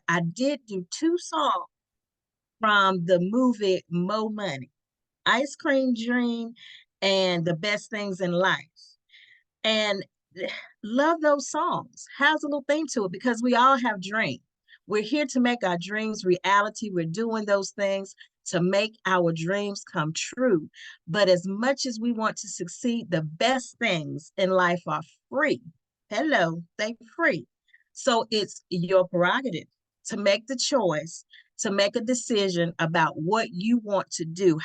I did do two songs from the movie Mo Money, Ice Cream Dream and The Best Things in Life. And love those songs. Has a little thing to it because we all have dreams. We're here to make our dreams reality. We're doing those things to make our dreams come true. But as much as we want to succeed, the best things in life are free. Hello, they free. So it's your prerogative to make the choice, to make a decision about what you want to do,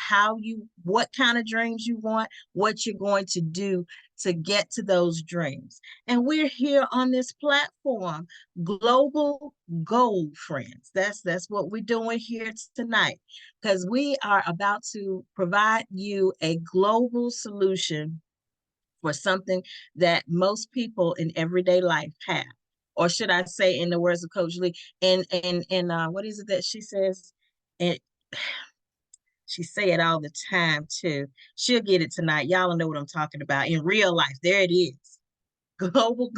what kind of dreams you want, what you're going to do to get to those dreams. And we're here on this platform, Global Goal Friends. That's what we're doing here tonight because we are about to provide you a global solution for something that most people in everyday life have. Or should I say, in the words of Coach Lee, and what is it that she says? And she say it all the time too. She'll get it tonight. Y'all know what I'm talking about. In real life, there it is. Global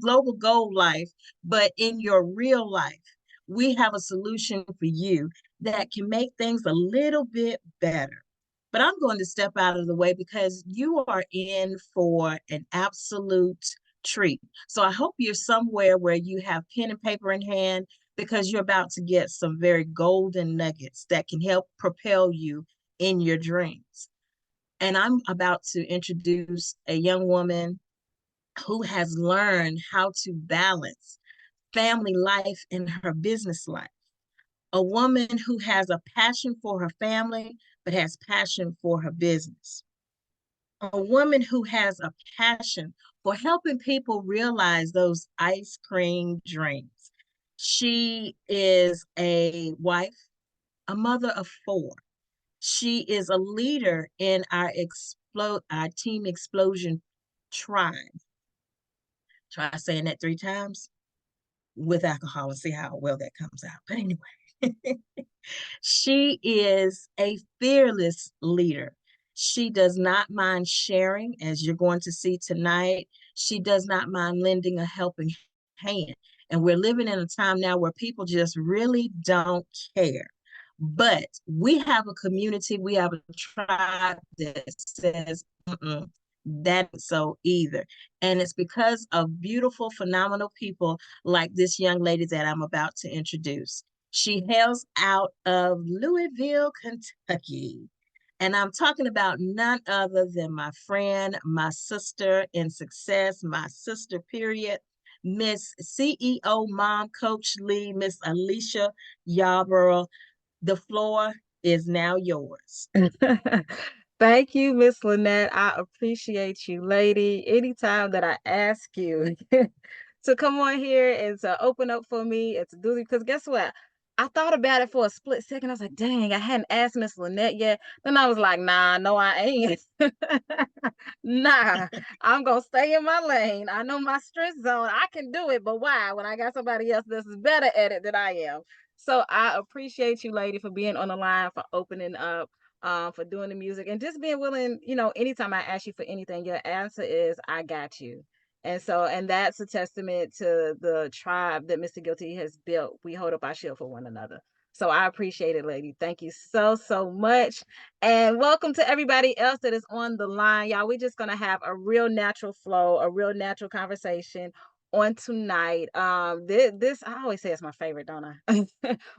global goal life, but in your real life, we have a solution for you that can make things a little bit better. But I'm going to step out of the way because you are in for an absolute treat. So I hope you're somewhere where you have pen and paper in hand because you're about to get some very golden nuggets that can help propel you in your dreams. And I'm about to introduce a young woman who has learned how to balance family life and her business life. A woman who has a passion for her family, but has passion for her business. A woman who has a passion for helping people realize those ice cream dreams. She is a wife, a mother of four. She is a leader in our team explosion tribe. Try saying that 3 times with alcohol and see how well that comes out. But anyway, she is a fearless leader. She does not mind sharing, as you're going to see tonight. She does not mind lending a helping hand. And we're living in a time now where people just really don't care. But we have a community, we have a tribe that says, that is so either. And it's because of beautiful, phenomenal people like this young lady that I'm about to introduce. She hails out of Louisville, Kentucky. And I'm talking about none other than my friend, my sister in success, my sister, period, Miss CEO Mom Coach Lee, Miss Alicia Yarborough. The floor is now yours. Thank you, Miss Lynette. I appreciate you, lady. Anytime that I ask you to come on here and to open up for me and to do it, because guess what? I thought about it for a split second. I was like, dang, I hadn't asked Miss Lynette yet. Then I was like, nah, no, I ain't. Nah, I'm gonna stay in my lane. I know my strength zone. I can do it, but why? When I got somebody else that's better at it than I am. So I appreciate you, lady, for being on the line, for opening up, for doing the music, and just being willing. Anytime I ask you for anything, your answer is, I got you. And that's a testament to the tribe that Mr. Guilty has built. We hold up our shield for one another. So I appreciate it, lady. Thank you so, so much. And welcome to everybody else that is on the line. Y'all, we're just going to have a real natural flow, a real natural conversation on tonight. This I always say it's my favorite, don't I?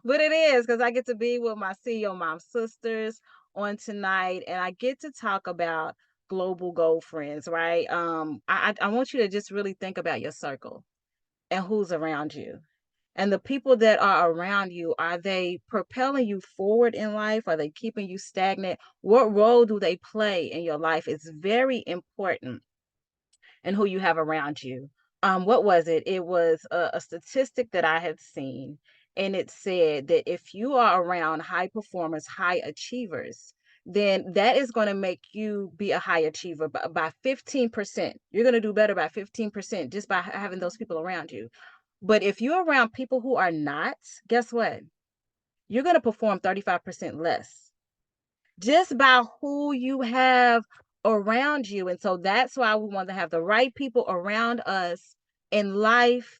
But it is because I get to be with my Ceomom sisters on tonight, and I get to talk about global goal friends, right? I want you to just really think about your circle and who's around you. And the people that are around you, are they propelling you forward in life? Are they keeping you stagnant? What role do they play in your life? It's very important in who you have around you. What was it? It was a statistic that I had seen, and it said that if you are around high performers, high achievers, then that is going to make you be a high achiever by 15%. You're going to do better by 15% just by having those people around you. But if you're around people who are not, guess what? You're going to perform 35% less just by who you have around you. And so that's why we want to have the right people around us in life,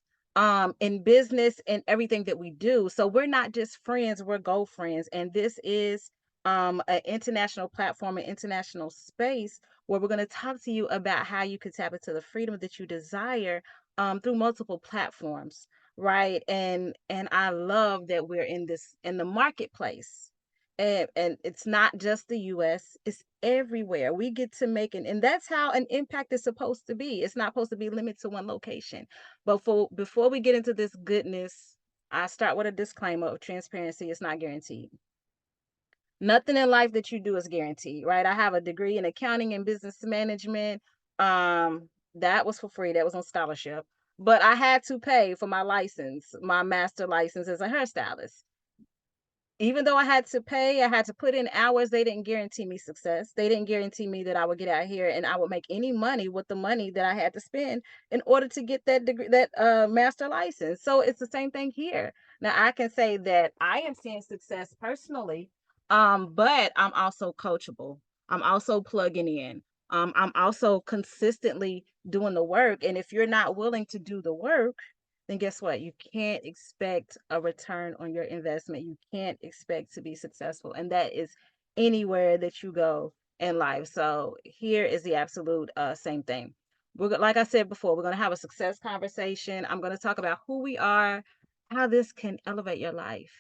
in business and everything that we do. So we're not just friends, we're goal friends. And this is an international platform, an international space where we're going to talk to you about how you can tap into the freedom that you desire through multiple platforms, right? And I love that we're in this in the marketplace. And it's not just the US, it's everywhere. We get to make and that's how an impact is supposed to be. It's not supposed to be limited to one location. But before we get into this goodness, I start with a disclaimer of transparency. It's not guaranteed. Nothing in life that you do is guaranteed, right? I have a degree in accounting and business management. That was for free. That was on scholarship. But I had to pay for my license, my master license as a hairstylist. Even though I had to pay, I had to put in hours. They didn't guarantee me success. They didn't guarantee me that I would get out here and I would make any money with the money that I had to spend in order to get that degree, that master license. So it's the same thing here. Now I can say that I am seeing success personally, but I'm also coachable. I'm also plugging in. I'm also consistently doing the work. And if you're not willing to do the work, then guess what? You can't expect a return on your investment. You can't expect to be successful. And that is anywhere that you go in life. So here is the absolute same thing. Like I said before, we're going to have a success conversation. I'm going to talk about who we are, how this can elevate your life,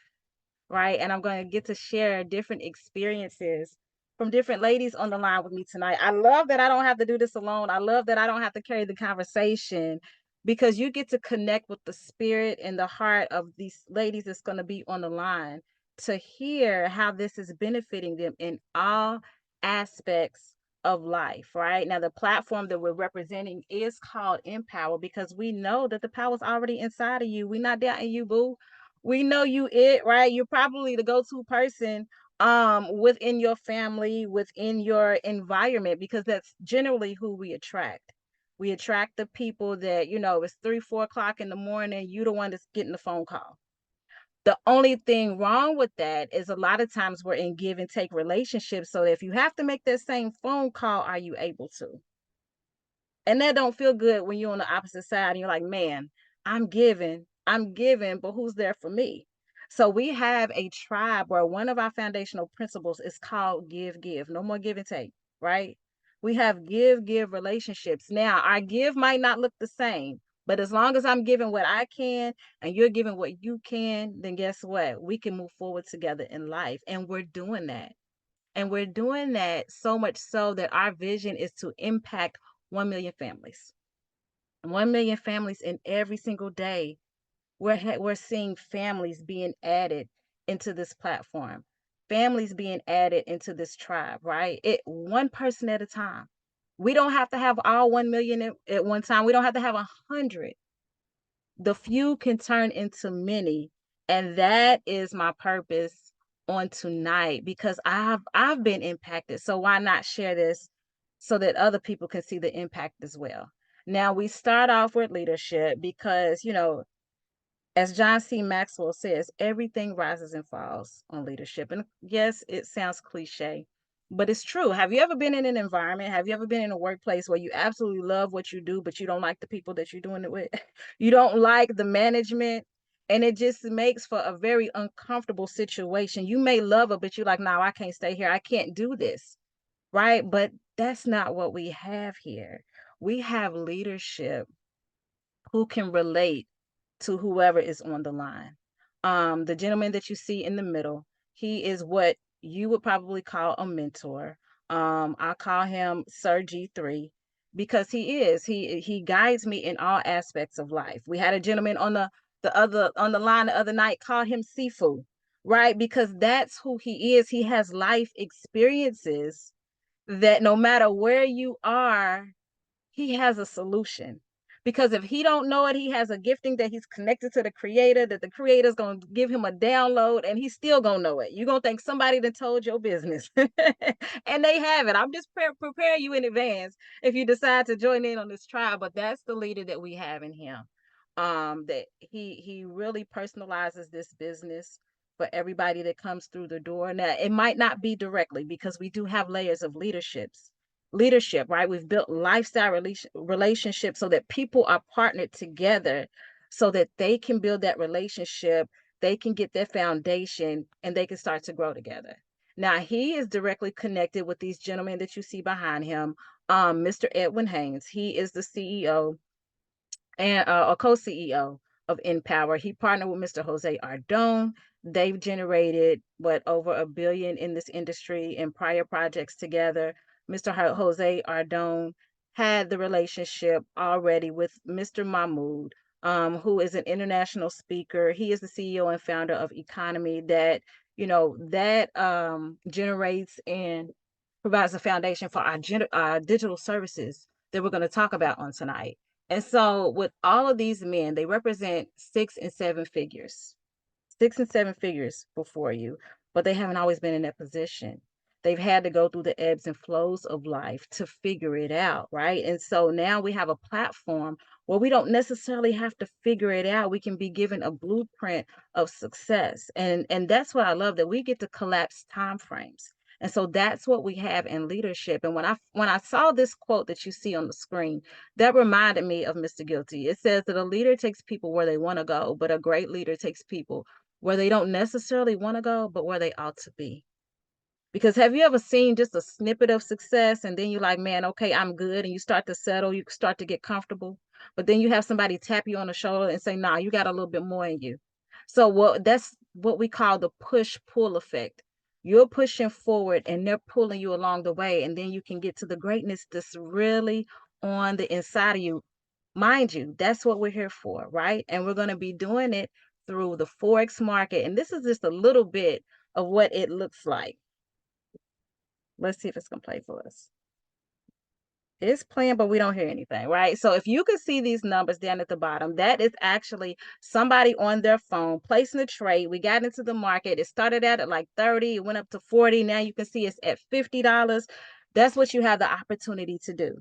right? And I'm going to get to share different experiences from different ladies on the line with me tonight. I love that I don't have to do this alone. I love that I don't have to carry the conversation because you get to connect with the spirit and the heart of these ladies that's going to be on the line to hear how this is benefiting them in all aspects of life, right? Now, the platform that we're representing is called Empower because we know that the power is already inside of you. We're not doubting you, boo. We know you it, right? You're probably the go-to person within your family, within your environment, because that's generally who we attract. We attract the people that, it's 3, 4 o'clock in the morning, you the one that's getting the phone call. The only thing wrong with that is a lot of times we're in give and take relationships. So if you have to make that same phone call, are you able to? And that don't feel good when you're on the opposite side and you're like, man, I'm giving, but who's there for me? So we have a tribe where one of our foundational principles is called give, give. No more give and take, right? We have give relationships. Now, our give might not look the same, but as long as I'm giving what I can and you're giving what you can, then guess what? We can move forward together in life. And we're doing that. And we're doing that so much so that our vision is to impact 1 million families. 1 million families in every single day. We're seeing families being added into this platform, families being added into this tribe, right? It one person at a time. We don't have to have all 1 million at one time. We don't have to have 100. The few can turn into many, and that is my purpose on tonight because I've been impacted, so why not share this so that other people can see the impact as well. Now we start off with leadership because as John C. Maxwell says, everything rises and falls on leadership. And yes, it sounds cliche, but it's true. Have you ever been in an environment? Have you ever been in a workplace where you absolutely love what you do, but you don't like the people that you're doing it with? You don't like the management, and it just makes for a very uncomfortable situation. You may love it, but you're like, no, I can't stay here. I can't do this, right? But that's not what we have here. We have leadership who can relate to whoever is on the line. The gentleman that you see in the middle, he is what you would probably call a mentor. I call him Sir G3 because he is. He guides me in all aspects of life. We had a gentleman on the line the other night called him Sifu, right? Because that's who he is. He has life experiences that no matter where you are, he has a solution. Because if he don't know it, he has a gifting that he's connected to the creator, that the creator's going to give him a download and he's still going to know it. You're going to think somebody that told your business and they haven't. I'm just preparing you in advance if you decide to join in on this trial, but that's the leader that we have in him. That he really personalizes this business for everybody that comes through the door. Now, it might not be directly because we do have layers of leadership, right? We've built lifestyle relationships so that people are partnered together so that they can build that relationship, they can get their foundation, and they can start to grow together. Now, he is directly connected with these gentlemen that you see behind him. Mr. Edwin Haynes, he is the CEO and a co-CEO of Empower. He partnered with Mr. Jose Ardone. They've generated what, over $1 billion in this industry in prior projects together. Mr. Jose Ardone had the relationship already with Mr. Mahmoud, who is an international speaker. He is the CEO and founder of Economy that, generates and provides a foundation for our digital services that we're going to talk about on tonight. And so, with all of these men, they represent 6 and 7 figures, 6 and 7 figures before you, but they haven't always been in that position. They've had to go through the ebbs and flows of life to figure it out, right? And so now we have a platform where we don't necessarily have to figure it out. We can be given a blueprint of success. And that's what I love, that we get to collapse time frames. And so that's what we have in leadership. And when I saw this quote that you see on the screen, that reminded me of Mr. Guilty. It says that a leader takes people where they want to go, but a great leader takes people where they don't necessarily want to go, but where they ought to be. Because have you ever seen just a snippet of success and then you're like, man, okay, I'm good. And you start to settle, you start to get comfortable. But then you have somebody tap you on the shoulder and say, nah, you got a little bit more in you. So that's what we call the push-pull effect. You're pushing forward and they're pulling you along the way. And then you can get to the greatness that's really on the inside of you. Mind you, that's what we're here for, right? And we're going to be doing it through the Forex market. And this is just a little bit of what it looks like. Let's see if it's gonna play for us. It's playing, but we don't hear anything, right? So if you could see these numbers down at the bottom, that is actually somebody on their phone placing a trade. We got into the market. It started out at like 30, it went up to 40. Now you can see it's at $50. That's what you have the opportunity to do.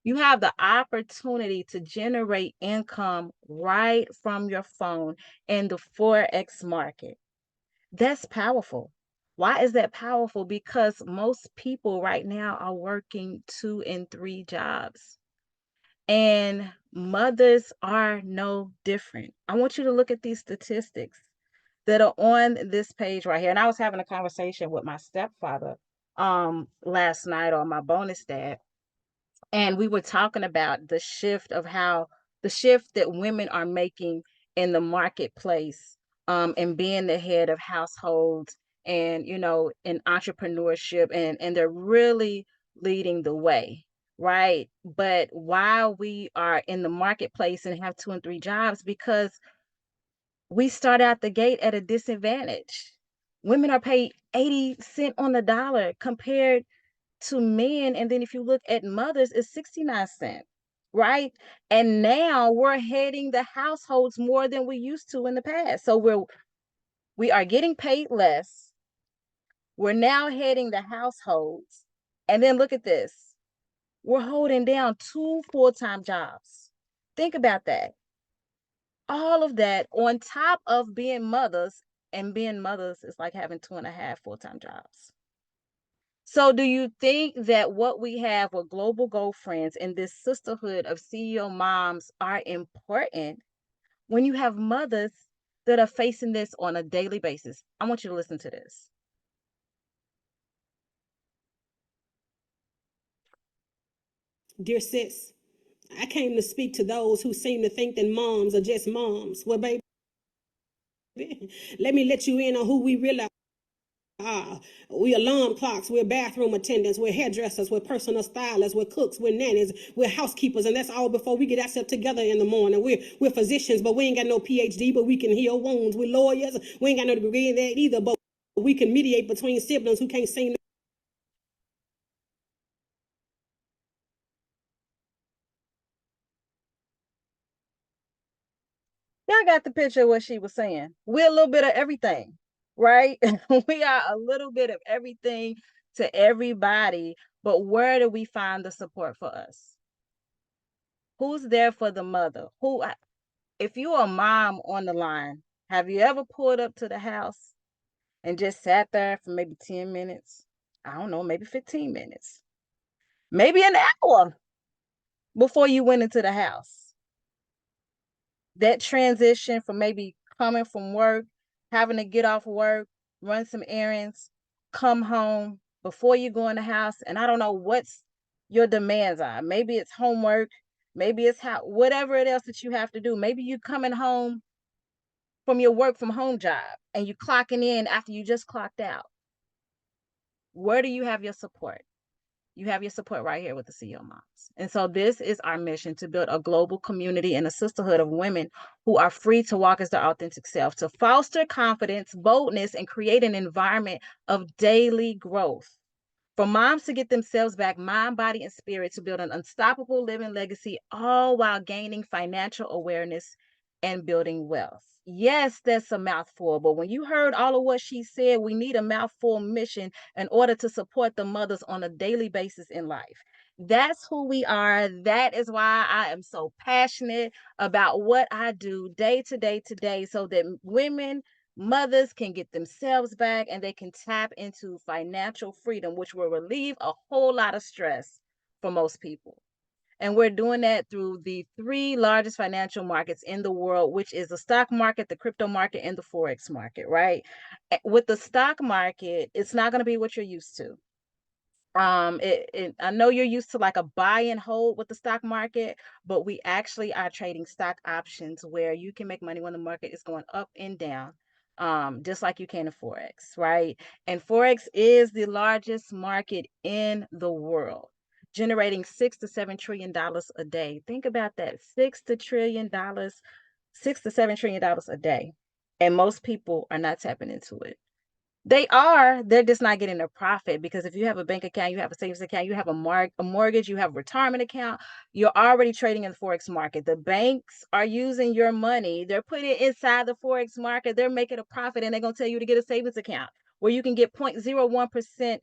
You have the opportunity to generate income right from your phone in the Forex market. That's powerful. Why is that powerful? Because most people right now are working 2 and 3 jobs. And mothers are no different. I want you to look at these statistics that are on this page right here. And I was having a conversation with my stepfather last night, or my bonus dad, and we were talking about the shift that women are making in the marketplace, and being the head of households, and in entrepreneurship, and they're really leading the way, right? But while we are in the marketplace and have 2 and 3 jobs, because we start out the gate at a disadvantage. Women are paid 80 cents on the dollar compared to men. And then if you look at mothers, it's 69 cents, right? And now we're heading the households more than we used to in the past. So we are getting paid less. We're now heading the households. And then look at this. We're holding down 2 full-time jobs. Think about that. All of that on top of being mothers, and being mothers is like having 2.5 full-time jobs. So do you think that what we have with Global Girlfriends and this sisterhood of CEO moms are important when you have mothers that are facing this on a daily basis? I want you to listen to this. Dear sis, I came to speak to those who seem to think that moms are just moms. Well, baby, let me let you in on who we really are. We're alarm clocks, we're bathroom attendants, we're hairdressers, we're personal stylists, we're cooks, we're nannies, we're housekeepers, and that's all before we get ourselves together in the morning. We're physicians, but we ain't got no PhD, but we can heal wounds. We're lawyers, we ain't got no degree in that either, but we can mediate between siblings who can't seem to. Y'all got the picture of what she was saying. We're a little bit of everything, right? We are a little bit of everything to everybody, but where do we find the support for us? Who's there for the mother? If you're a mom on the line, have you ever pulled up to the house and just sat there for maybe 10 minutes? I don't know, maybe 15 minutes, maybe an hour before you went into the house. that transition from maybe coming from work, having to get off work, run some errands, come home before you go in the house, and I don't know what's your demands are. Maybe it's homework, maybe it's how whatever it else that you have to do. Maybe you coming home from your work from home job and you clocking in after you just clocked out. Where do you have your support? You have your support right here with the CEO Moms. And so this is our mission, to build a global community and a sisterhood of women who are free to walk as their authentic self, to foster confidence, boldness, and create an environment of daily growth. For moms to get themselves back, mind, body, and spirit, to build an unstoppable living legacy, all while gaining financial awareness and building wealth. Yes, that's a mouthful, but when you heard all of what she said, we need a mouthful mission in order to support the mothers on a daily basis in life. That's who we are. That is why I am so passionate about what I do day to day to day, so that women, mothers can get themselves back and they can tap into financial freedom, which will relieve a whole lot of stress for most people. And we're doing that through the three largest financial markets in the world, which is the stock market, the crypto market, and the Forex market, right? With the stock market, it's not going to be what you're used to. I know you're used to like a buy and hold with the stock market, but we actually are trading stock options where you can make money when the market is going up and down, just like you can in Forex, right? And Forex is the largest market in the world, generating $6 to $7 trillion a day. Think about that, $6 to $7 trillion a day. And most people are not tapping into it. They're just not getting a profit, because if you have a bank account, you have a savings account, you have a mortgage, you have a retirement account, you're already trading in the Forex market. The banks are using your money. They're putting it inside the Forex market. They're making a profit, and they're going to tell you to get a savings account where you can get 0.01%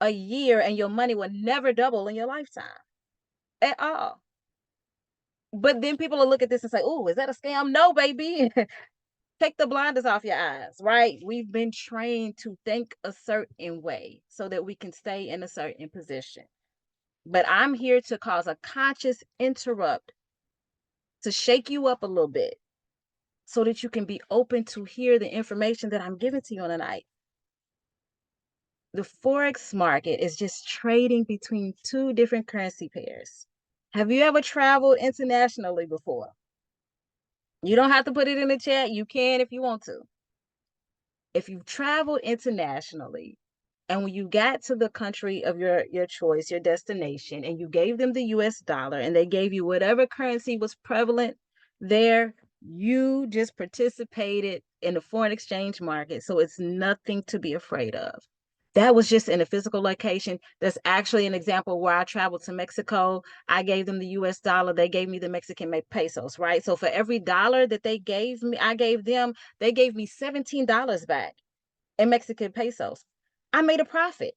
a year, and your money will never double in your lifetime at all. But then people will look at this and say, oh, is that a scam? No, baby. Take the blinders off your eyes, right? We've been trained to think a certain way so that we can stay in a certain position. But I'm here to cause a conscious interrupt, to shake you up a little bit so that you can be open to hear the information that I'm giving to you on tonight. The Forex market is just trading between two different currency pairs. Have you ever traveled internationally before? You don't have to put it in the chat. You can if you want to. If you've traveled internationally, and when you got to the country of your choice, your destination, and you gave them the US dollar and they gave you whatever currency was prevalent there, you just participated in the foreign exchange market. So it's nothing to be afraid of. That was just in a physical location. That's actually an example where I traveled to Mexico. I gave them the US dollar. They gave me the Mexican pesos, right? So for every dollar that they gave me, I gave them, they gave me $17 back in Mexican pesos. I made a profit.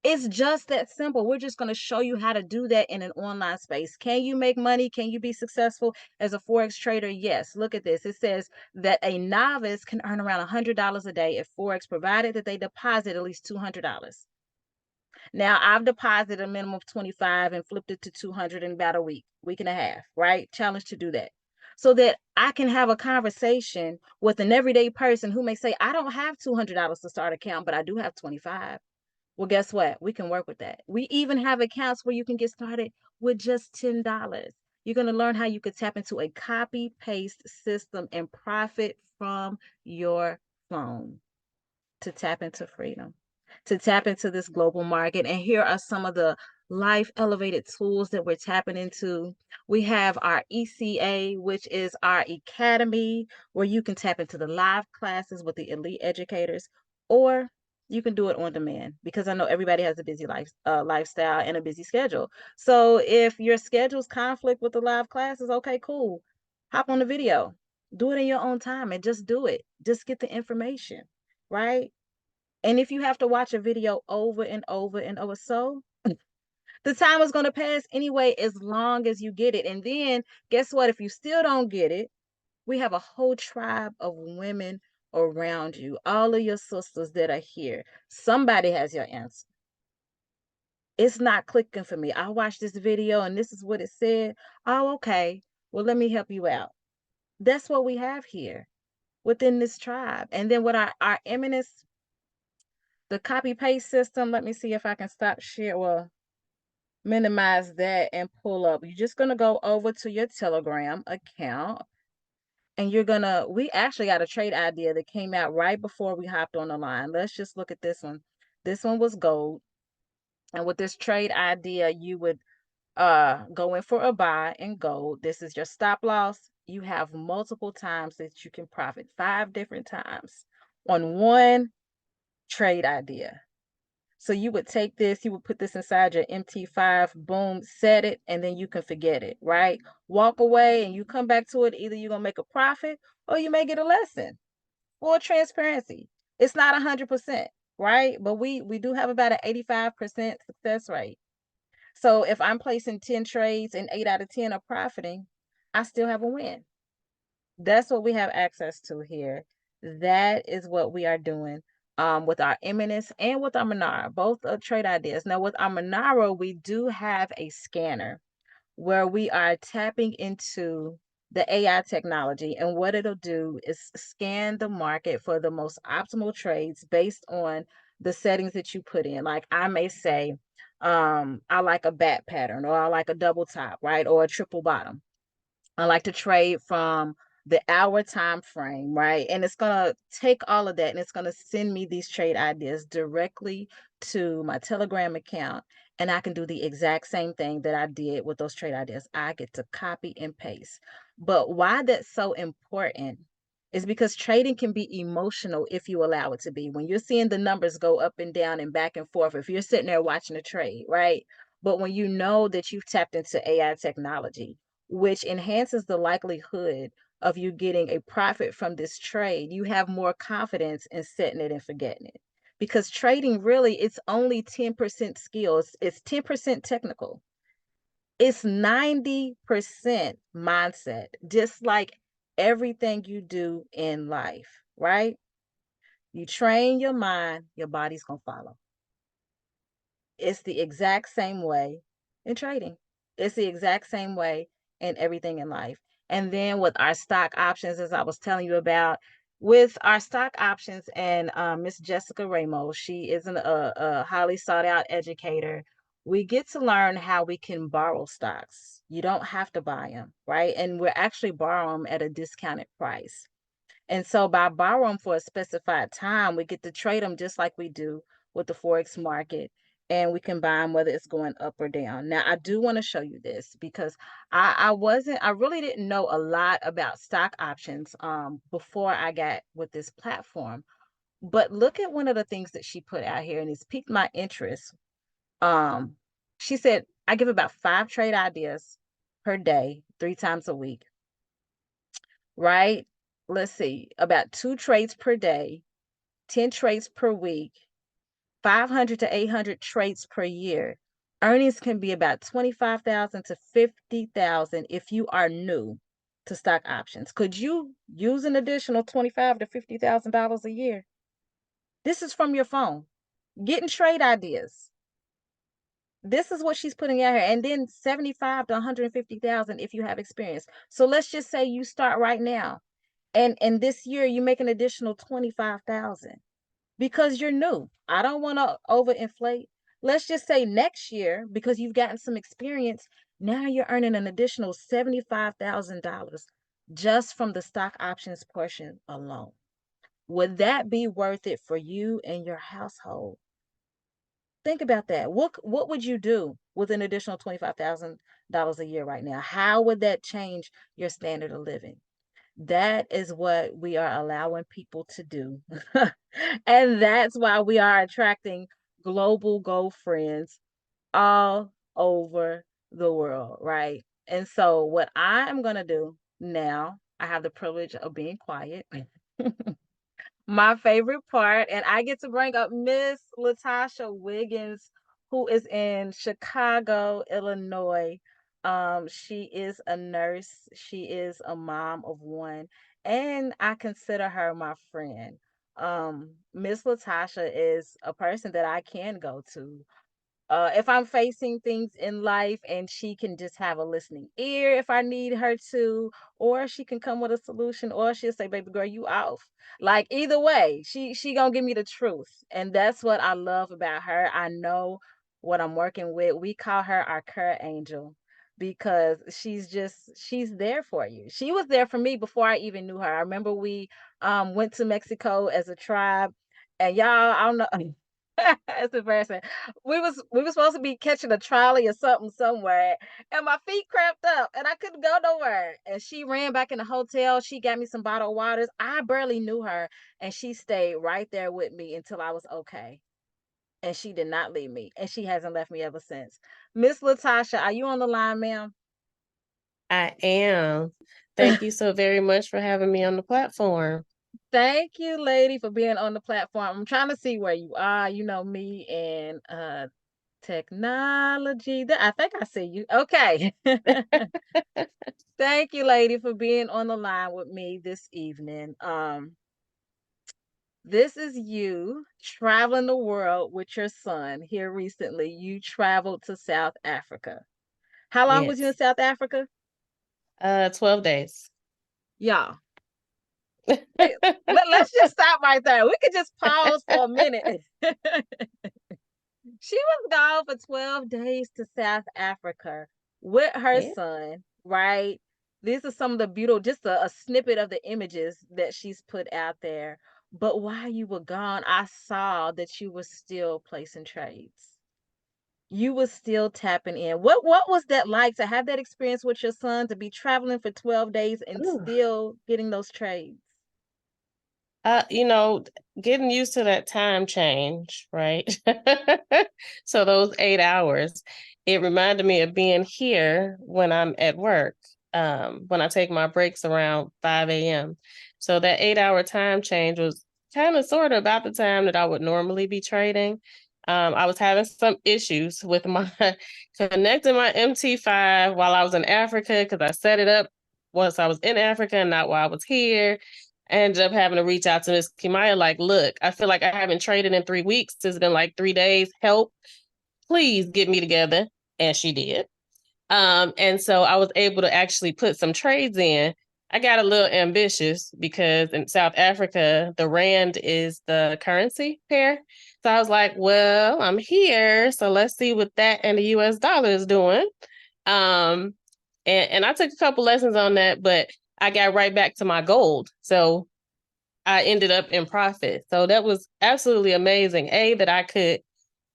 It's just that simple. We're just going to show you how to do that in an online space. Can you make money? Can you be successful as a Forex trader? Yes. Look at this. It says that a novice can earn around $100 a day if Forex, provided that they deposit at least $200. Now, I've deposited a minimum of 25 and flipped it to 200 in about a week and a half, right? Challenge to do that, so that I can have a conversation with an everyday person who may say, I don't have $200 to start an account, but I do have 25. Well, guess what? We can work with that. We even have accounts where you can get started with just $10. You're going to learn how you could tap into a copy paste system and profit from your phone to tap into freedom, to tap into this global market. And here are some of the life elevated tools that we're tapping into. We have our ECA, which is our academy, where you can tap into the live classes with the elite educators, or you can do it on demand, because I know everybody has a busy lifestyle and a busy schedule. So if your schedules conflict with the live classes, okay, cool. Hop on the video, do it in your own time, and just do it. Just get the information, right? And if you have to watch a video over and over and over, so the time is going to pass anyway, as long as you get it. And then guess what? If you still don't get it, we have a whole tribe of women around you, all of your sisters that are here. Somebody has your answer. It's not clicking for me. I watched this video and this is what it said. Oh, okay. Well, let me help you out. That's what we have here within this tribe. And then with our eminence, the copy paste system, let me see if I can stop share. Well, minimize that and pull up. You're just going to go over to your Telegram account and we actually got a trade idea that came out right before we hopped on the line. Let's just look at this one. This one was gold. And with this trade idea, you would go in for a buy in gold. This is your stop loss. You have multiple times that you can profit, 5 different times on one trade idea. So you would take this, you would put this inside your MT5, boom, set it, and then you can forget it, right? Walk away and you come back to it. Either you're going to make a profit or you may get a lesson. Full transparency. It's not 100%, right? But we do have about an 85% success rate. So if I'm placing 10 trades and 8 out of 10 are profiting, I still have a win. That's what we have access to here. That is what we are doing with our Eminence and with our Monaro, both trade ideas. Now, with our Monaro, we do have a scanner where we are tapping into the AI technology. And what it'll do is scan the market for the most optimal trades based on the settings that you put in. Like I may say, I like a bat pattern, or I like a double top, right? Or a triple bottom. I like to trade from the hour time frame, right? And it's gonna take all of that and it's gonna send me these trade ideas directly to my Telegram account. And I can do the exact same thing that I did with those trade ideas. I get to copy and paste. But why that's so important is because trading can be emotional if you allow it to be. When you're seeing the numbers go up and down and back and forth, if you're sitting there watching a trade, right? But when you know that you've tapped into AI technology, which enhances the likelihood of you getting a profit from this trade, you have more confidence in setting it and forgetting it. Because trading really, it's only 10% skills, it's 10% technical, it's 90% mindset, just like everything you do in life, right? You train your mind, your body's gonna follow. It's the exact same way in trading. It's the exact same way in everything in life. And then with our stock options, as I was telling you about, with our stock options and Miss Jessica Ramos, she is a highly sought out educator. We get to learn how we can borrow stocks. You don't have to buy them, right? And we're actually borrowing them at a discounted price. And so by borrowing for a specified time, we get to trade them just like we do with the Forex market. And we can buy them whether it's going up or down. Now, I do want to show you this because I really didn't know a lot about stock options before I got with this platform. But look at one of the things that she put out here and it's piqued my interest. Um, she said, I give about 5 trade ideas per day, 3 times a week, right? Let's see, about 2 trades per day, 10 trades per week, 500 to 800 trades per year. Earnings can be about 25,000 to 50,000 if you are new to stock options. Could you use an additional 25 to $50,000 a year? This is from your phone. Getting trade ideas. This is what she's putting out here, and then 75 to 150,000 if you have experience. So let's just say you start right now, and this year you make an additional 25,000 because you're new. I don't want to overinflate. Let's just say next year, because you've gotten some experience, now you're earning an additional $75,000 just from the stock options portion alone. Would that be worth it for you and your household? Think about that. What would you do with an additional $25,000 a year right now? How would that change your standard of living? That is what we are allowing people to do. And that's why we are attracting global gold friends all over the world, right? And so, what I am going to do now, I have the privilege of being quiet. My favorite part, and I get to bring up Miss Latasha Wiggins, who is in Chicago, Illinois. She is a nurse, she is a mom of one, and I consider her my friend. Miss Latasha is a person that I can go to if I'm facing things in life, and she can just have a listening ear if I need her to, or she can come with a solution, or she'll say, "Baby girl, you off." Like either way, she gonna give me the truth, and that's what I love about her. I know what I'm working with. We call her our care angel because she's there for you. She was there for me before I even knew her. I remember we went to Mexico as a tribe, and y'all, I don't know. It's embarrassing. We were supposed to be catching a trolley or something somewhere, and my feet cramped up, and I couldn't go nowhere. And she ran back in the hotel. She got me some bottled waters. I barely knew her, and she stayed right there with me until I was okay. And she did not leave me, and she hasn't left me ever since. Miss Latasha, are you on the line, ma'am? I am. Thank you so very much for having me on the platform. Thank you, lady, for being on the platform. I'm trying to see where you are. You know me and technology. I think I see you. Okay. Thank you, lady, for being on the line with me this evening. This is you traveling the world with your son. Here recently, you traveled to South Africa. How long was you Yes. in South Africa? 12 days. Y'all. Let's just stop right there. We could just pause for a minute. She was gone for 12 days to South Africa with her Yeah. son, right? These are some of the beautiful, just a snippet of the images that she's put out there. But while you were gone, I saw that you were still placing trades. You were still tapping in. What was that like to have that experience with your son, to be traveling for 12 days and Ooh. still getting those trades? You know, getting used to that time change, right? So those 8 hours, it reminded me of being here when I'm at work, when I take my breaks around 5 a.m. So that 8 hour time change was kind of sort of about the time that I would normally be trading. I was having some issues with my connecting my MT5 while I was in Africa because I set it up once I was in Africa and not while I was here. I ended up having to reach out to Miss Kimaya, like, look, I feel like I haven't traded in 3 weeks. It's been like 3 days. Help, please get me together. And she did. And so I was able to actually put some trades in. I got a little ambitious because in South Africa, the rand is the currency pair. So I was like, well, I'm here. So let's see what that and the US dollar is doing. Um, and I took a couple lessons on that, but I got right back to my gold. So I ended up in profit. So that was absolutely amazing. That I could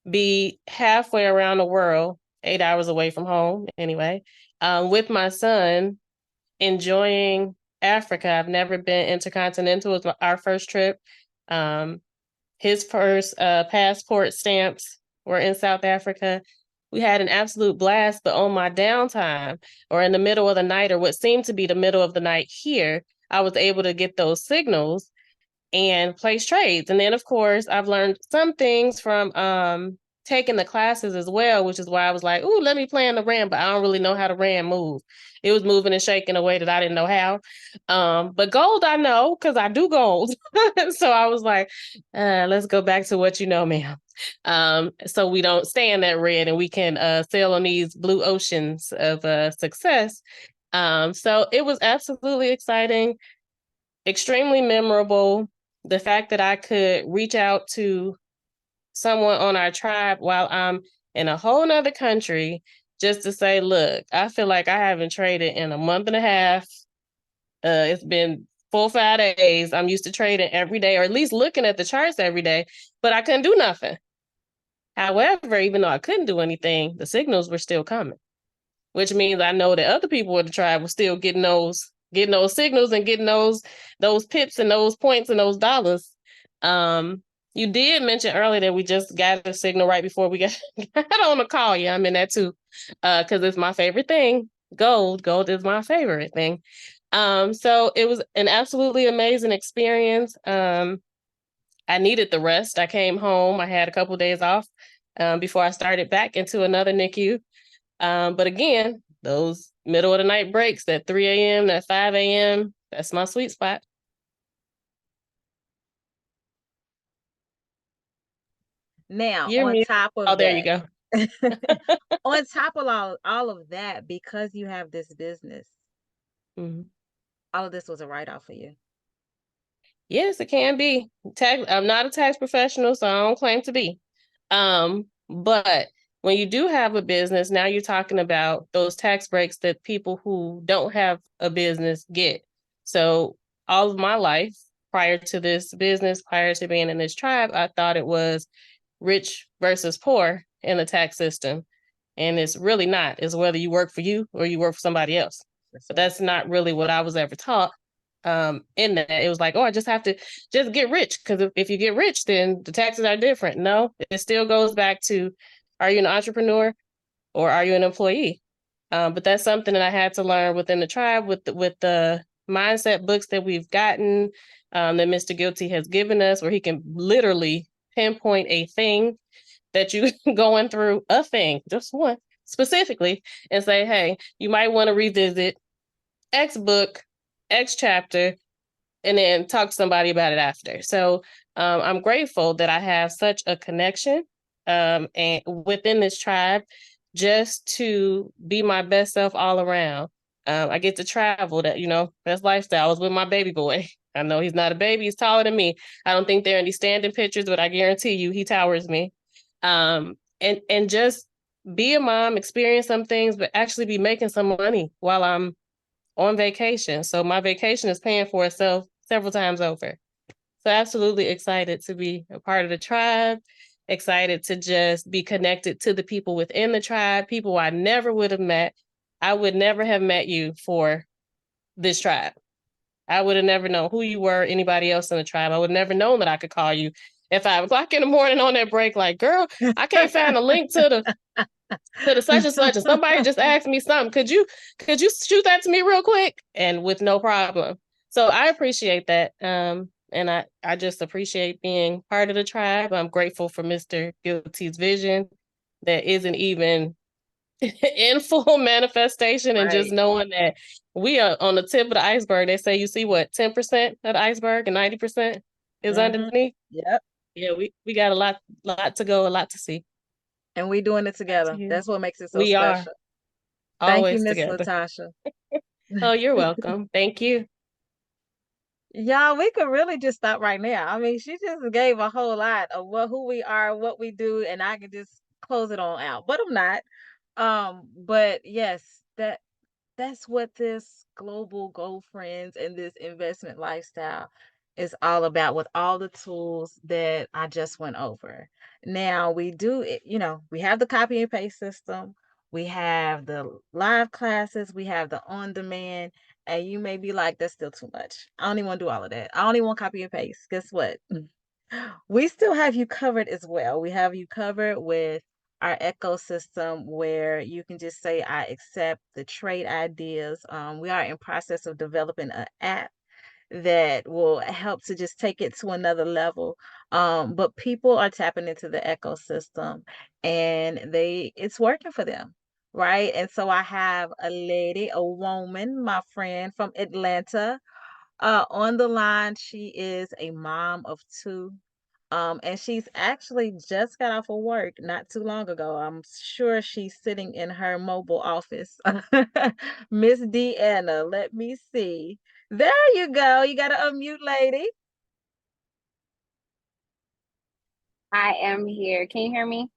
be halfway around the world, 8 hours away from home anyway, with my son, enjoying Africa. I've never been intercontinental. It was our first trip. His first passport stamps were in South Africa. We had an absolute blast, but on my downtime or in the middle of the night, or what seemed to be the middle of the night here, I was able to get those signals and place trades. And then, of course, I've learned some things from taking the classes as well, which is why I was like, ooh, let me play in the RAM, but I don't really know how the RAM move. It was moving and shaking in a way that I didn't know how. But gold, I know because I do gold. So I was like, let's go back to what you know, ma'am. So we don't stay in that red and we can sail on these blue oceans of success. So it was absolutely exciting, extremely memorable. The fact that I could reach out to someone on our tribe while I'm in a whole nother country just to say, look, I feel like I haven't traded in a month and a half. It's been 4 or 5 days. I'm used to trading every day, or at least looking at the charts every day, but I couldn't do nothing. However, even though I couldn't do anything, the signals were still coming, which means I know that other people in the tribe were still getting those signals and getting those pips and those points and those dollars. You did mention earlier that we just got a signal right before we got on the call. Yeah, I'm in that too, because it's my favorite thing. Gold is my favorite thing. So it was an absolutely amazing experience. I needed the rest. I came home. I had a couple of days off before I started back into another NICU. But again, those middle of the night breaks at 3 a.m., at 5 a.m., that's my sweet spot. Now, You're on muted. top Oh, of there you that, go. On top of all of that, because you have this business, Mhm. all of this was a write-off for you. Yes, it can be. I'm not a tax professional, so I don't claim to be. But when you do have a business, now you're talking about those tax breaks that people who don't have a business get. So all of my life, prior to this business, prior to being in this tribe, I thought it was rich versus poor in the tax system. And it's really not. It's whether you work for you or you work for somebody else. But that's not really what I was ever taught. In that it was like, oh, I just have to just get rich, because if you get rich, then the taxes are different. No, it still goes back to, are you an entrepreneur or are you an employee? But that's something that I had to learn within the tribe with the mindset books that we've gotten, that Mr. Guilty has given us, where he can literally pinpoint a thing that you going through, a thing, just one specifically, and say, hey, you might want to revisit X book, X chapter, and then talk to somebody about it after. So I'm grateful that I have such a connection, and within this tribe, just to be my best self all around. I get to travel. That's lifestyle. I was with my baby boy. I know he's not a baby. He's taller than me. I don't think there are any standing pictures, but I guarantee you he towers me. And just be a mom, experience some things, but actually be making some money while I'm on vacation. So my vacation is paying for itself several times over. So absolutely excited to be a part of the tribe, excited to just be connected to the people within the tribe, people I never would have met. I would never have met you for this tribe. I would have never known who you were, anybody else in the tribe. I would have never known that I could call you at 5 o'clock in the morning on that break, like, girl, I can't find a link to the such and such, and somebody just asked me something. Could you shoot that to me real quick? And with no problem. So I appreciate that. And I just appreciate being part of the tribe. I'm grateful for Mr. Guilty's vision that isn't even in full manifestation, and just Right. knowing that we are on the tip of the iceberg. They say you see what, 10% of the iceberg and 90% is underneath. Yep. Yeah, we got a lot to go, a lot to see. And we doing it Back to together. you. That's what makes it so We are special. Thank you, always Miss together. Latasha. Oh, you're welcome. Thank you. Y'all, we could really just stop right now. I mean, she just gave a whole lot of who we are, what we do, and I could just close it on out. But I'm not. But yes, that's what this global goal friends and this investment lifestyle is all about, with all the tools that I just went over. Now we do it, we have the copy and paste system, we have the live classes, we have the on demand, and you may be like, that's still too much. I don't even want to do all of that. I don't even want copy and paste. Guess what? We still have you covered as well. We have you covered with our ecosystem, where you can just say, I accept the trade ideas. We are in process of developing an app that will help to just take it to another level. But people are tapping into the ecosystem, and it's working for them. Right. And so I have a woman, my friend from Atlanta, on the line. She is a mom of two. And she's actually just got off of work not too long ago. I'm sure she's sitting in her mobile office. Miss Deanna, let me see. There you go. You got to unmute, lady. I am here. Can you hear me?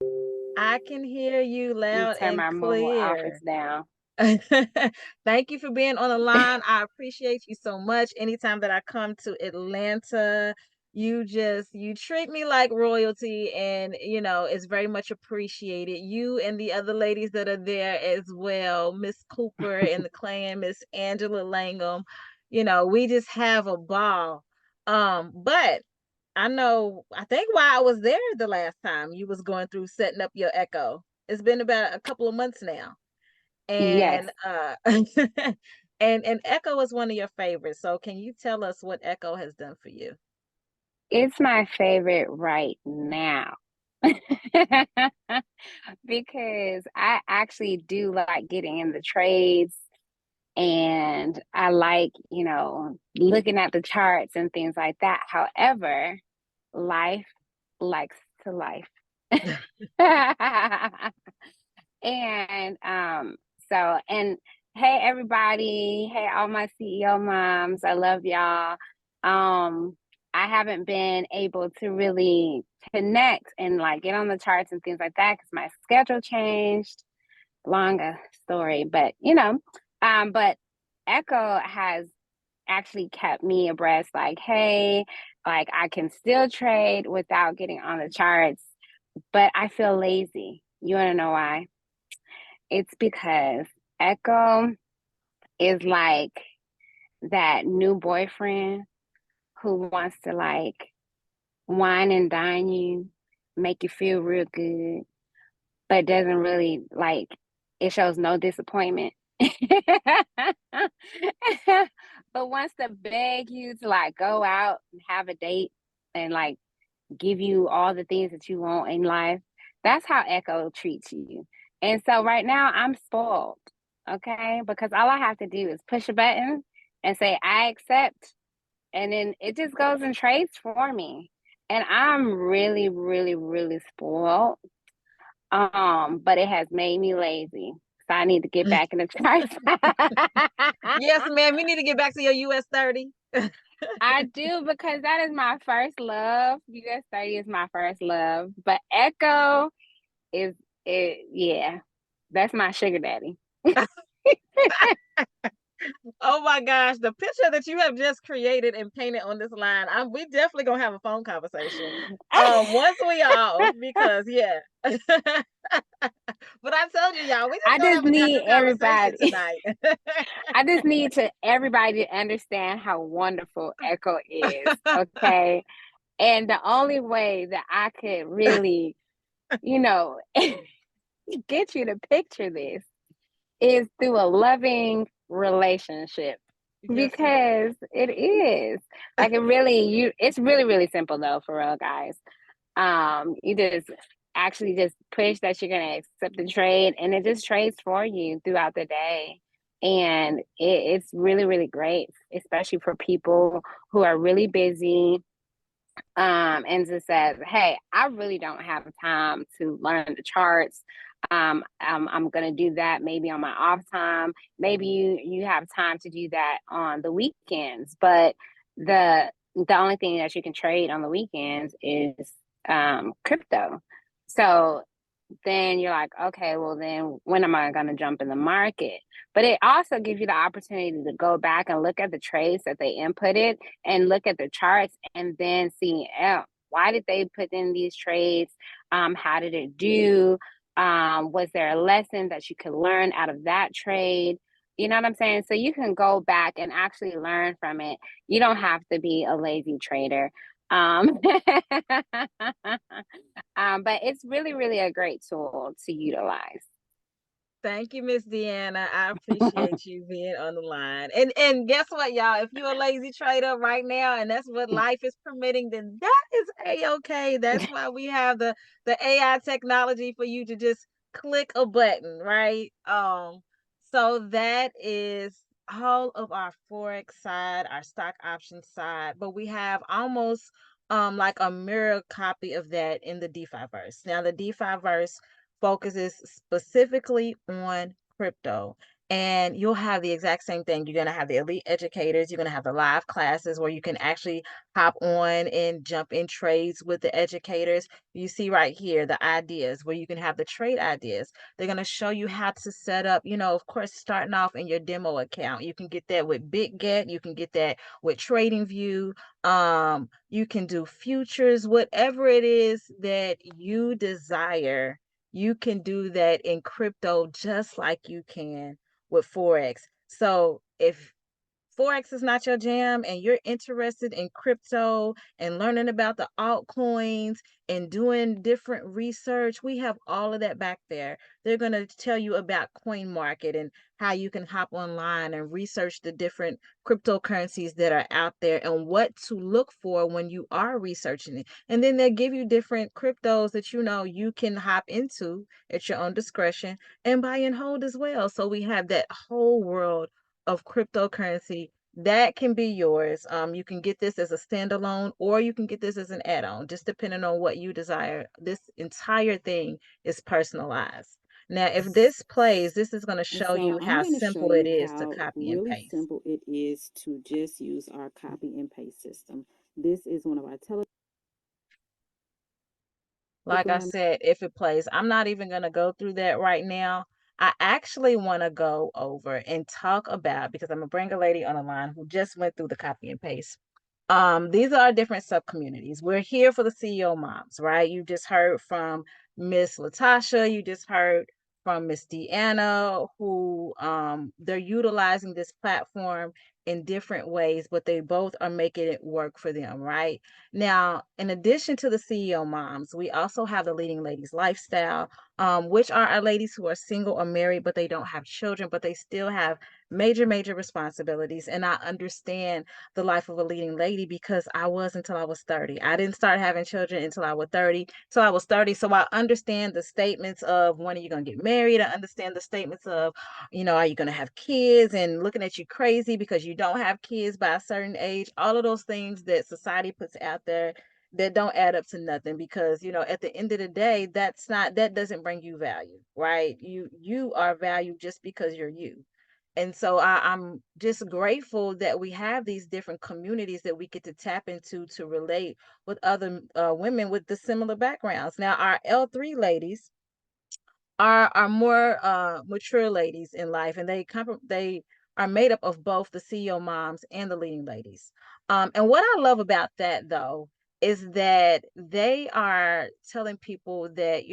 I can hear you Let me loud turn and my mobile office clear. down. Thank you for being on the line. I appreciate you so much. Anytime that I come to Atlanta, you treat me like royalty, and it's very much appreciated. You and the other ladies that are there as well, Miss Cooper and the clan, Miss Angela Langham. We just have a ball. But I think while I was there the last time, you was going through setting up your Echo. It's been about a couple of months now. Yes, And and Echo is one of your favorites. So can you tell us what Echo has done for you? it's my favorite right now. Because I actually do like getting in the trades, and I like, looking at the charts and things like that. However, life likes to life. And and hey everybody, hey all my CEO moms, I love y'all. I haven't been able to really connect and like get on the charts and things like that because my schedule changed. Long story, but but Echo has actually kept me abreast, like, hey, like I can still trade without getting on the charts, but I feel lazy. You want to know why? It's because Echo is like that new boyfriend who wants to like wine and dine you, make you feel real good, but doesn't really like, it shows no disappointment. But wants to beg you to like go out and have a date and like give you all the things that you want in life. That's how Echo treats you. And so right now I'm spoiled, okay? Because all I have to do is push a button and say, I accept. And then it just goes and trades for me. And I'm really, really, really spoiled. But it has made me lazy. So I need to get back in the charts. Yes, ma'am. You need to get back to your US 30. I do, because that is my first love. US 30 is my first love. But Echo is it, yeah. That's my sugar daddy. Oh my gosh, the picture that you have just created and painted on this line, we definitely gonna have a phone conversation. Once we off, because yeah. But I told you, y'all, we just I gonna just have a need different conversation everybody. tonight. I just need to everybody to understand how wonderful Echo is. Okay. And the only way that I could really, you know, get you to picture this is through a loving relationship, Yes, ma'am. because it is like it's really, really simple though, for real, guys. You just actually just push that you're going to accept the trade, and it just trades for you throughout the day. And it's really, really great, especially for people who are really busy, and just says, hey, I really don't have time to learn the charts. I'm gonna do that maybe on my off time. Maybe you have time to do that on the weekends, but the only thing that you can trade on the weekends is crypto. So then you're like, okay, well, then when am I going to jump in the market? But it also gives you the opportunity to go back and look at the trades that they inputted and look at the charts and then see, oh, why did they put in these trades? How did it do? Was there a lesson that you could learn out of that trade? You know what I'm saying? So you can go back and actually learn from it. You don't have to be a lazy trader. Um, but it's really, really a great tool to utilize. Thank you, Miss Deanna. I appreciate you being on the line. And guess what, y'all? If you're a lazy trader right now and that's what life is permitting, then that is a-okay. That's why we have the AI technology for you to just click a button, right? So that is all of our Forex side, our stock option side, but we have almost like a mirror copy of that in the DeFi verse. Now the DeFi verse focuses specifically on crypto. And you'll have the exact same thing. You're going to have the elite educators. You're going to have the live classes where you can actually hop on and jump in trades with the educators. You see right here the ideas where you can have the trade ideas. They're going to show you how to set up, of course, starting off in your demo account. You can get that with BitGet. You can get that with TradingView. You can do futures, whatever it is that you desire, you can do that in crypto just like you can with Forex. So if Forex is not your jam and you're interested in crypto and learning about the altcoins and doing different research, we have all of that back there. They're going to tell you about coin market and how you can hop online and research the different cryptocurrencies that are out there and what to look for when you are researching it. And then they give you different cryptos that you can hop into at your own discretion and buy and hold as well. So we have that whole world of cryptocurrency that can be yours. You can get this as a standalone, or you can get this as an add-on, just depending on what you desire. This entire thing is personalized. Now, if this plays, this is going to And show so you I'm how going to show simple it you is to how copy and really paste. simple it is to just use our copy and paste system. This is one of our Like I Telegram. said, if it plays, I'm not even going to go through that right now. I actually want to go over and talk about, because I'm going to bring a lady on the line who just went through the copy and paste. These are different sub communities. We're here for the CEO moms, right? You just heard from Miss Latasha, you just heard from Miss Deanna, who they're utilizing this platform in different ways, but they both are making it work for them, right? Now, in addition to the CEO moms, we also have the Leading Ladies Lifestyle, which are our ladies who are single or married, but they don't have children, but they still have major responsibilities. And I understand the life of a leading lady because I was until I was 30. I didn't start having children until I was 30. So I was 30. So I understand the statements of when are you going to get married? I understand the statements of, are you going to have kids, and looking at you crazy because you don't have kids by a certain age. All of those things that society puts out there that don't add up to nothing, because at the end of the day, that doesn't bring you value, right? You are valued just because you're you. And so I'm just grateful that we have these different communities that we get to tap into to relate with other women with the similar backgrounds. Now, our L3 ladies are more mature ladies in life, and they are made up of both the CEO moms and the leading ladies. And what I love about that, though, is that they are telling people that,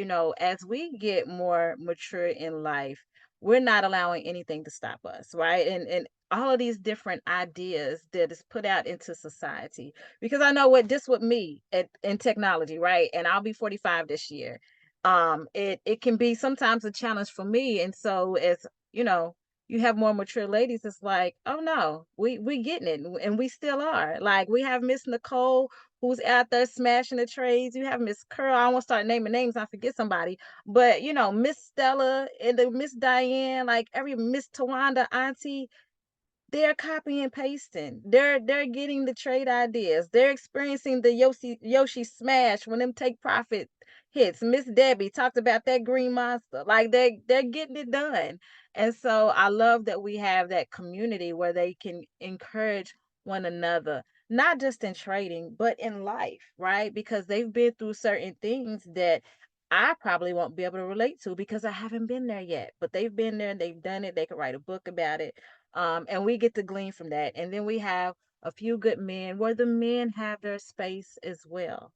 as we get more mature in life, we're not allowing anything to stop us, right? And all of these different ideas that is put out into society, because I know what this with me in technology, right? And I'll be 45 this year. It can be sometimes a challenge for me. And so, as you know you have more mature ladies, it's like, oh no, we getting it, and we still are. Like, we have Miss Nicole, who's out there smashing the trades. You have Miss Curl. I won't start naming names, I forget somebody. But Miss Stella and the Miss Diane, like every Miss Tawanda auntie, they're copy and pasting. They're getting the trade ideas. They're experiencing the Yoshi smash when them take profit hits. Miss Debbie talked about that green monster. Like, they're getting it done. And so I love that we have that community where they can encourage one another, not just in trading, but in life, right? Because they've been through certain things that I probably won't be able to relate to because I haven't been there yet. But they've been there, they've done it, they could write a book about it. And we get to glean from that. And then we have a few good men where the men have their space as well.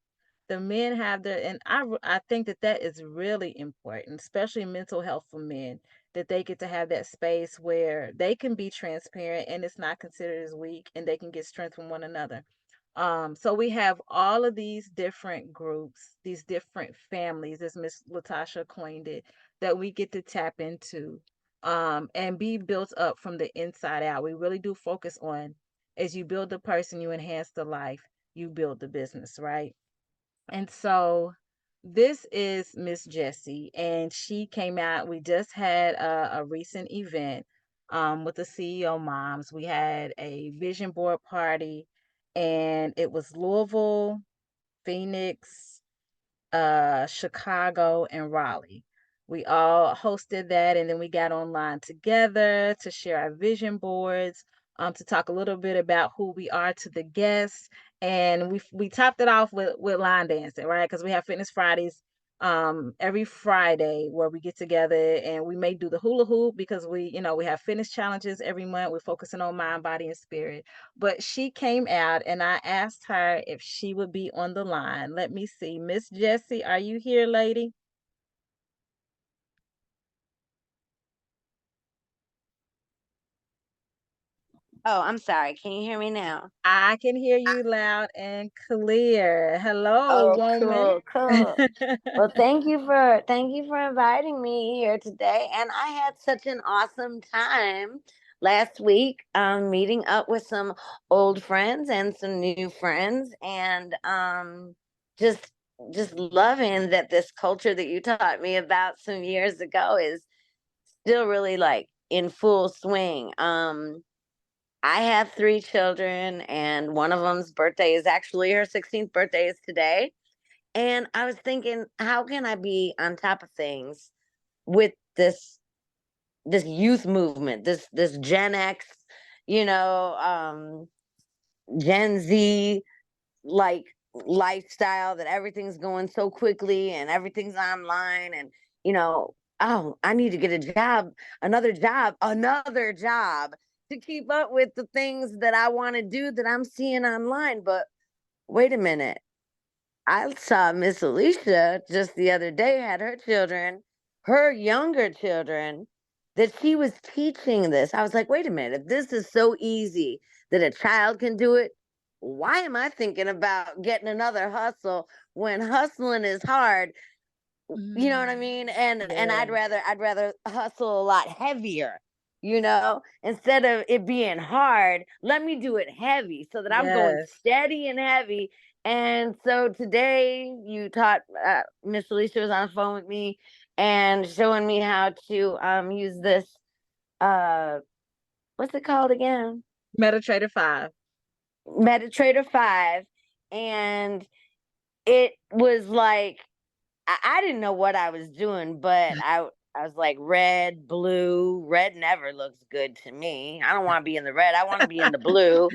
The men have their, and I think that is really important, especially mental health for men, that they get to have that space where they can be transparent and it's not considered as weak, and they can get strength from one another. So we have all of these different groups, these different families, as Miss Latasha coined it, that we get to tap into, and be built up from the inside out. We really do focus on, as you build the person, you enhance the life, you build the business, right? And so this is Miss Jessie, and she came out. We just had a recent event with the CEO moms. We had a vision board party, and it was Louisville, Phoenix, Chicago, and Raleigh. We all hosted that, and then we got online together to share our vision boards, to talk a little bit about who we are to the guests, and we topped it off with line dancing, right? Because we have Fitness Fridays every Friday where we get together, and we may do the hula hoop because we have fitness challenges every month. We're focusing on mind, body, and spirit. But she came out, and I asked her if she would be on the line. Let me see. Miss Jessie, are you here, lady? Oh, I'm sorry. Can you hear me now? I can hear you loud and clear. Hello, Oh, woman. cool, cool. Well, thank you for inviting me here today. And I had such an awesome time last week, meeting up with some old friends and some new friends, and just just loving that this culture that you taught me about some years ago is still really like in full swing. I have 3 children, and one of them's birthday is actually her 16th birthday is today. And I was thinking, how can I be on top of things with this youth movement, this Gen X, you know, Gen Z like lifestyle that everything's going so quickly and everything's online and oh, I need to get a job, another job to keep up with the things that I want to do that I'm seeing online. But wait a minute. I saw Miss Alicia just the other day had her children, her younger children, that she was teaching this. I was like, wait a minute, if this is so easy that a child can do it, why am I thinking about getting another hustle when hustling is hard? You know what I mean? And Yeah. I'd rather hustle a lot heavier, instead of it being hard, let me do it heavy so that I'm going Yes. steady and heavy. And so today you taught Miss Alicia was on the phone with me and showing me how to use this uh what's it called again? MetaTrader 5. MetaTrader 5. And it was like I didn't know what I was doing, but I was like red, blue. Red never looks good to me. I don't want to be in the red. I want to be in the blue.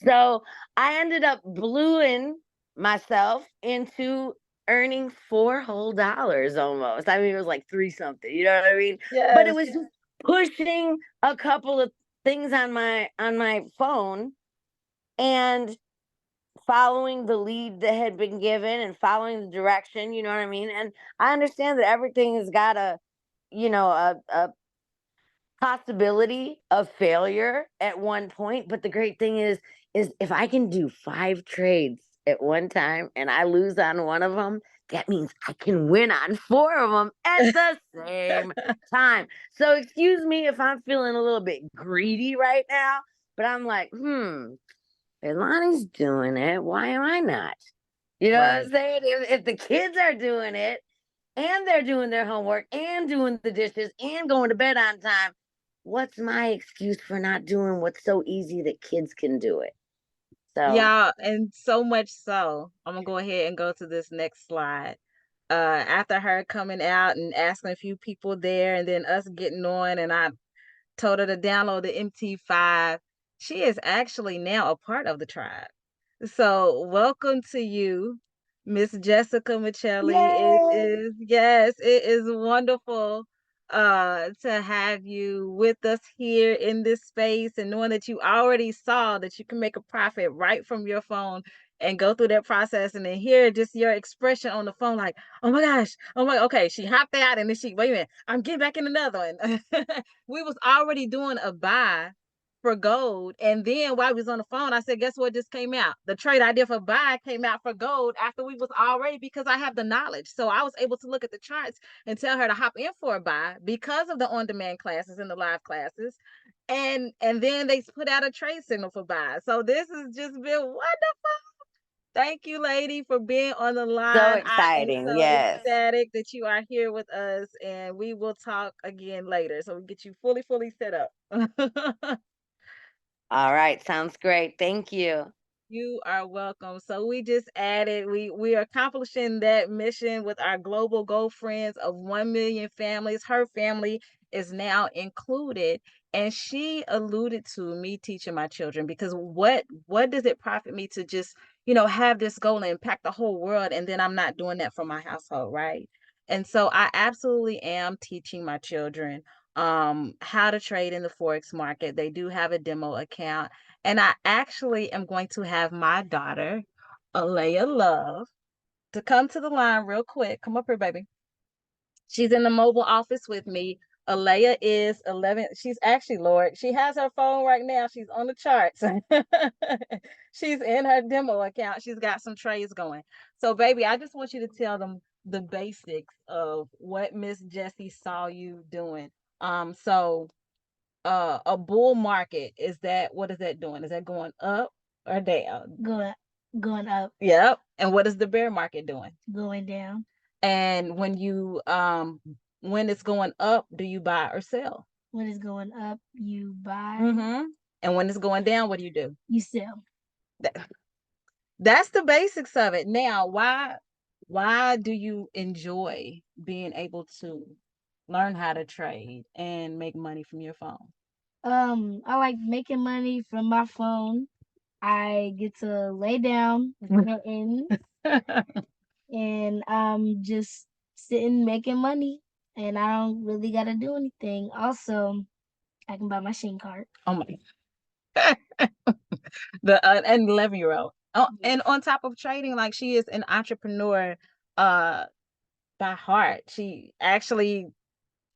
So I ended up blueing myself into earning $4 whole almost. I mean, it was like three something. You know what I mean? But it Yes. was just pushing a couple of things on my phone and following the lead that had been given and following the direction, you know what I mean? And I understand that everything has got a possibility of failure at one point, but the great thing is if I can do 5 trades at one time and I lose on one of them, that means I can win on 4 of them at the same time. So excuse me if I'm feeling a little bit greedy right now, but I'm like, Lonnie's doing it. Why am I not? You know what Right. I'm saying? If the kids are doing it and they're doing their homework and doing the dishes and going to bed on time, what's my excuse for not doing what's so easy that kids can do it? So, Yeah, and so much so, I'm gonna go ahead and go to this next slide. After her coming out and asking a few people there, and then us getting on, and I told her to download the MT5. She is actually now a part of the tribe. So welcome to you, Miss Jessica Michelli. It yay! is, yes, it is wonderful to have you with us here in this space, and knowing that you already saw that you can make a profit right from your phone and go through that process, and then hear just your expression on the phone, like, oh my gosh, oh my, okay, she hopped out and then she, wait a minute, I'm getting back in another one. We was already doing a buy for gold. And then while we was on the phone, I said, guess what just came out? The trade I did for buy came out for gold after we was already, because I have the knowledge. So I was able to look at the charts and tell her to hop in for a buy because of the on-demand classes and the live classes. And then they put out a trade signal for buy. So this has just been wonderful. Thank you, lady, for being on the So line. I am exciting. so Yes. ecstatic that you are here with us, and we will talk again later. So we get you fully set up. All right. Sounds great. Thank you. You are welcome. So we just added, we are accomplishing that mission with our global goal friends of 1 million families. Her family is now included. And she alluded to me teaching my children, because what does it profit me to just, have this goal and impact the whole world, and then I'm not doing that for my household, right? And so I absolutely am teaching my children how to trade in the Forex market. They do have a demo account. And I actually am going to have my daughter, Alea Love, to come to the line real quick. Come up here, baby. She's in the mobile office with me. Alea is 11. She's actually, Lord, she has her phone right now. She's on the charts. She's in her demo account. She's got some trades going. So, baby, I just want you to tell them the basics of what Miss Jessie saw you doing. So a bull market, is that, what is that doing? Is that going up or down? Going up, Yep. And what is the bear market doing? going down. And when it's going up, do you buy or sell? When it's going up, you buy. Mm-hmm. And when it's going down, what do? You sell. That's the basics of it. Now, why do you enjoy being able to learn how to trade and make money from your phone? I like making money from my phone. I get to lay down with curtains and I'm just sitting making money and I don't really gotta do anything. Also, I can buy my Sheen card. Oh my. The an 11-year-old. Oh, and on top of trading, like she is an entrepreneur uh by heart. She actually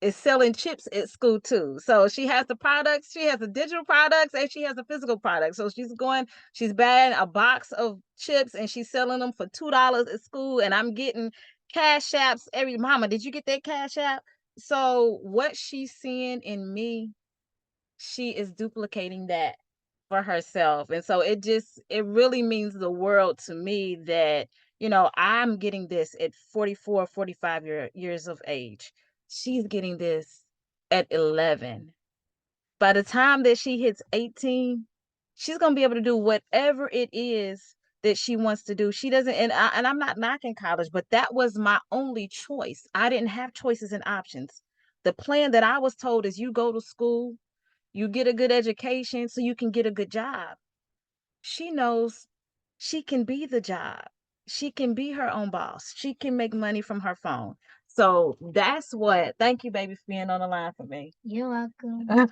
is selling chips at school too. So she has the products, she has the digital products, and she has the physical products. So she's buying a box of chips and she's selling them for $2 at school. And I'm getting cash apps every mama. Did you get that cash app? So what she's seeing in me, she is duplicating that for herself. And so it really means the world to me that, I'm getting this at 44, 45 years of age. She's getting this at 11. By the time that she hits 18, she's going to be able to do whatever it is that she wants to do. She doesn't, and I'm not knocking college, but that was my only choice. I didn't have choices and options. The plan that I was told is you go to school, you get a good education so you can get a good job. She knows she can be the job. She can be her own boss. She can make money from her phone. So thank you, baby, for being on the line for me. You're welcome.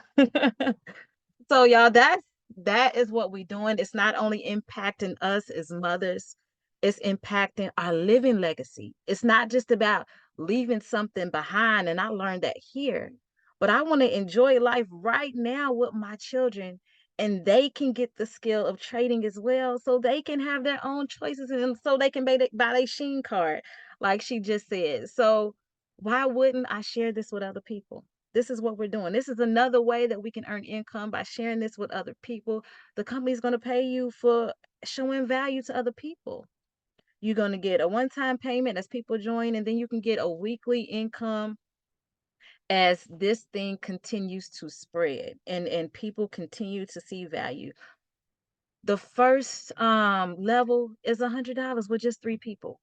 So y'all, that is what we're doing. It's not only impacting us as mothers, it's impacting our living legacy. It's not just about leaving something behind, and I learned that here, but I want to enjoy life right now with my children, and they can get the skill of trading as well, so they can have their own choices, and so they can buy their Sheen card, like she just said. So why wouldn't I share this with other people? This is what we're doing. This is another way that we can earn income by sharing this with other people. The company's going to pay you for showing value to other people. You're going to get a one-time payment as people join, and then you can get a weekly income as this thing continues to spread and people continue to see value. The first level is $100 with just 3 people.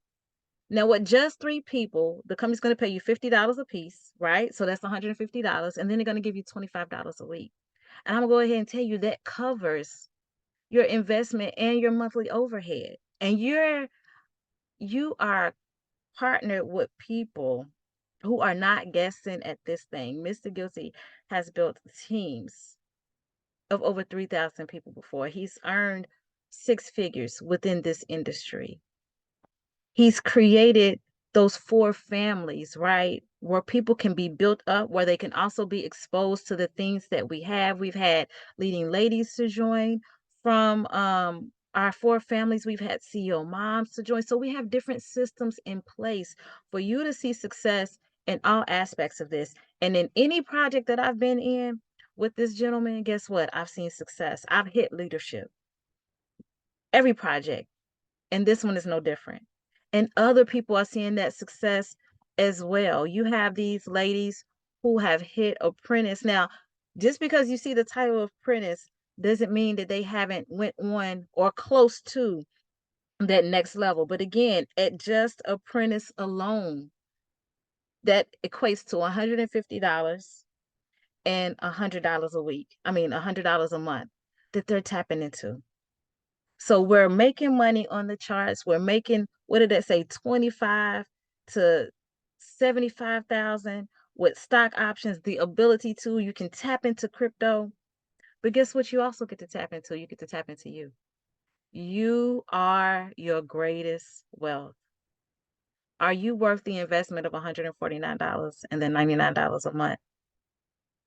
Now, with just 3 people, the company's going to pay you $50 a piece, right? So that's $150, and then they're going to give you $25 a week. And I'm going to go ahead and tell you that covers your investment and your monthly overhead. And you are partnered with people who are not guessing at this thing. Mr. Guilty has built teams of over 3,000 people before. He's earned 6 figures within this industry. He's created those 4 families, right? Where people can be built up, where they can also be exposed to the things that we have. We've had leading ladies to join from our 4 families. We've had Ceomoms to join. So we have different systems in place for you to see success in all aspects of this. And in any project that I've been in with this gentleman, guess what? I've seen success. I've hit leadership. Every project. And this one is no different. And other people are seeing that success as well. You have these ladies who have hit apprentice. Now, just because you see the title of apprentice doesn't mean that they haven't went on or close to that next level. But again, at just apprentice alone, that equates to $150 and $100 a week. I mean, $100 a month that they're tapping into. So we're making money on the charts. We're making, what did that say, 25 to 75,000 with stock options, the ability to, you can tap into crypto. But guess what you also get to tap into? You get to tap into you. You are your greatest wealth. Are you worth the investment of $149 and then $99 a month?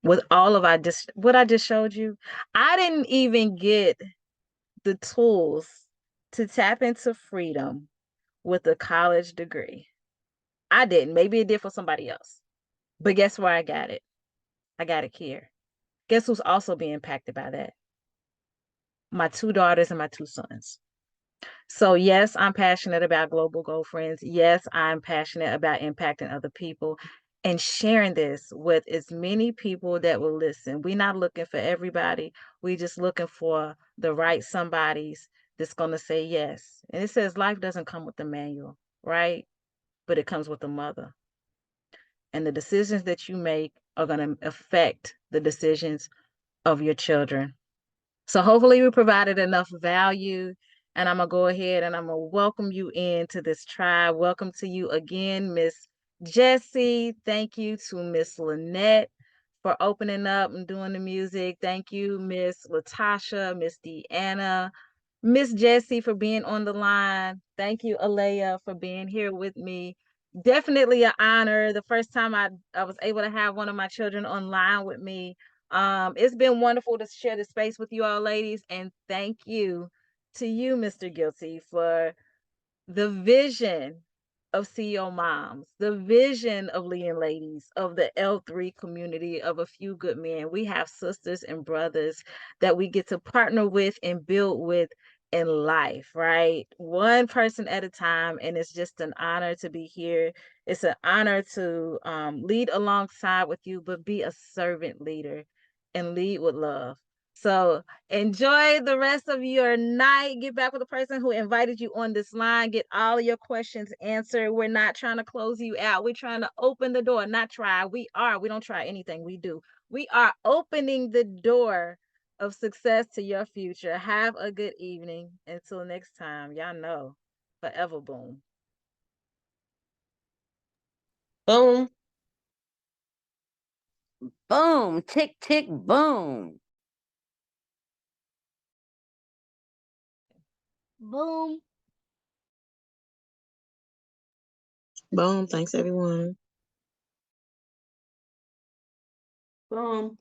With all of what I just showed you, I didn't even get the tools to tap into freedom with a college degree. I didn't. Maybe it did for somebody else. But guess where I got it? I got it here. Guess who's also being impacted by that? My 2 daughters and my 2 sons. So yes, I'm passionate about global goal friends. Yes, I'm passionate about impacting other people. and sharing this with as many people that will listen. We're not looking for everybody. We just looking for the right somebodies that's going to say yes. And it says life doesn't come with a manual, right? But it comes with a mother. And the decisions that you make are going to affect the decisions of your children. So hopefully we provided enough value. And I'm going to go ahead and I'm going to welcome you into this tribe. Welcome to you again, Miss Jessie. Thank you to Miss Lynette for opening up and doing the music. Thank you, Miss Latasha, Miss Deanna, Miss Jessie for being on the line. Thank you, Alea, for being here with me. Definitely an honor. The first time I was able to have one of my children online with me. It's been wonderful to share the space with you all, ladies, and thank you to you, Mr. Guilty, for the vision of Ceomoms, the vision of Lean Ladies, of the L3 community, of a few good men. We have sisters and brothers that we get to partner with and build with in life, right? One person at a time. And it's just an honor to be here. It's an honor to lead alongside with you, but be a servant leader and lead with love. So enjoy the rest of your night. Get back with the person who invited you on this line. Get all of your questions answered. We're not trying to close you out. We're trying to open the door, not try. We don't try anything. We do. We are opening the door of success to your future. Have a good evening. Until next time, y'all know, forever boom. Boom. Boom, tick, tick, boom. Boom. Boom. Thanks, everyone. Boom.